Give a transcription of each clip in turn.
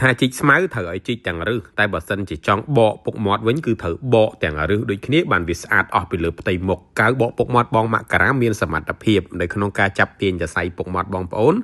ថាជីកស្មៅត្រូវឲ្យជីកទាំងរឹសតែបើសិនជាចង់បកពុកមាត់វិញគឺត្រូវបកទាំងរឹសដូចគ្នាបានវាស្អាតអស់ពីលើផ្ទៃមុខកៅបកពុកមាត់បងមករាមានសមត្ថភាពនៅក្នុងការចាប់ទាញសរសៃពុកមាត់បងប្អូន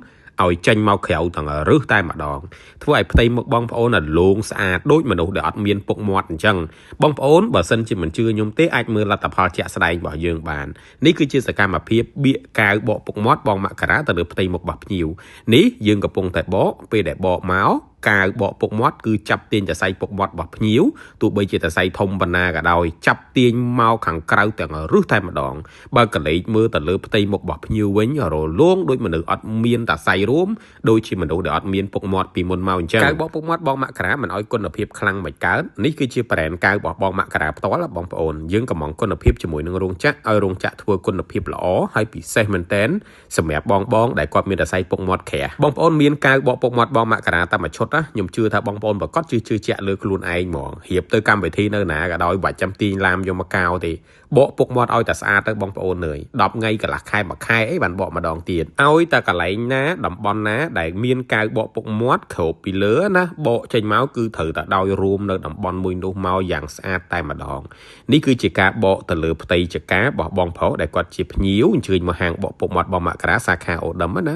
ឲ្យចេញមកក្រៅទាំងរឹសតែម្ដងធ្វើឲ្យផ្ទៃមុខបងប្អូនលោងស្អាតដូចមនុស្សដែលអត់មានពុកមាត់អញ្ចឹងបងប្អូនបើសិនជាមិនជឿខ្ញុំទេអាចមើលលទ្ធផលជាក់ស្ដែងរបស់យើងបាននេះគឺជាសកម្មភាពបៀកកៅបកពុកមាត់បងមករាទៅលើផ្ទៃមុខរបស់ភ្ញៀវនេះយើងកំពុងតែបកពេលដែលបកមកកាវបកពុកមាត់គឺចាប់ទាញសរសៃពុកមាត់របស់ភ្ញៀវទោះបីជាសរសៃធំប៉ុណ្ណាក៏ដោយចាប់ទាញមកខាងក្រៅទាំងរឹសតែម្ដងបើកលេចមើលទៅលើផ្ទៃមុខរបស់ភ្ញៀវវិញរលោងដូចមនុស្សអត់មានសរសៃរួមដូចជាមនុស្សដែលអត់មានពុកមាត់ពីមុនមកអញ្ចឹងកាវបកពុកមាត់បងមករាមិនឲ្យគុណភាពខ្លាំងមិនកើតនេះគឺជាប្រេនកាវរបស់បងមករាផ្ទាល់បងប្អូនយើងកំងគុណភាពជាមួយនឹងរោងចក្រឲ្យរោងចក្រធ្វើគុណភាពល្អហើយពិសេសមែនតែនសម្រាប់បងដែលគាត់មានសរសៃពុកមាត់ក្រាស់បងប្អូនមានកាវបកពុកមាត់បងមករាតែមួយឈុតខ្ញុំជឿថាបងប្អូនប្រកាសជឿជាក់លើខ្លួនឯងហ្មងរៀបទៅកម្មវិធីនៅណាក៏ដោយបាច់ចាំទាញឡាមយកមកកៅទេបកពុកមាត់ឲ្យតែស្អាតទៅបងប្អូនអើយ10ថ្ងៃកន្លះខែមួយខែអីបានបកម្ដងទៀតឲ្យតែកន្លែងណាតំបន់ណាដែលមានកៅបកពុកមាត់គ្របពីលើណាបកចេញមកគឺត្រូវតែដោយរួមនៅតំបន់មួយនោះមកយ៉ាងស្អាតតែម្ដងនេះគឺជាការបកទៅលើផ្ទៃចការបស់បងប្រុសដែលគាត់ជាភ្ញៀវអញ្ជើញមកហាងបកពុកមាត់បងមករាសាខាអូដឹមណា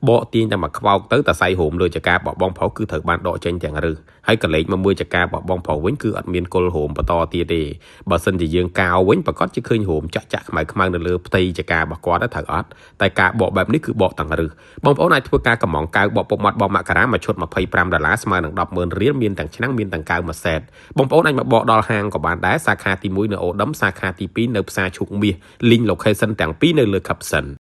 បកទាញតែមកខ្វោកទៅតែសៃហូមលើចការបស់បងប្រុសគឺត្រូវបានដកចេញទាំងរឹសហើយកលេចមកមើលចការបស់បងប្រុសវិញគឺអត់មានគល់ហូមបន្តទៀតទេបើសិនជាយើងកៅវិញប្រកាសជាឃើញហូមចាក់ខ្មៅនៅលើផ្ទៃចការបស់គាត់ត្រូវអត់តែការបកបែបនេះគឺបកទាំងរឹសបងប្អូនអាចធ្វើការកំងកៅបកពុកមាត់បងមករាមួយឈុត$25ស្មើនឹង100000រៀលមានទាំងឆ្នាំងមានទាំងកៅមួយសេតបងប្អូនអាចមកបកដល់ហាងក៏បានដែរសាខាទី1នៅអូដឹមសាខាទី2នៅផ្សារឈូកមាស link location ទាំងពីរនៅលើ caption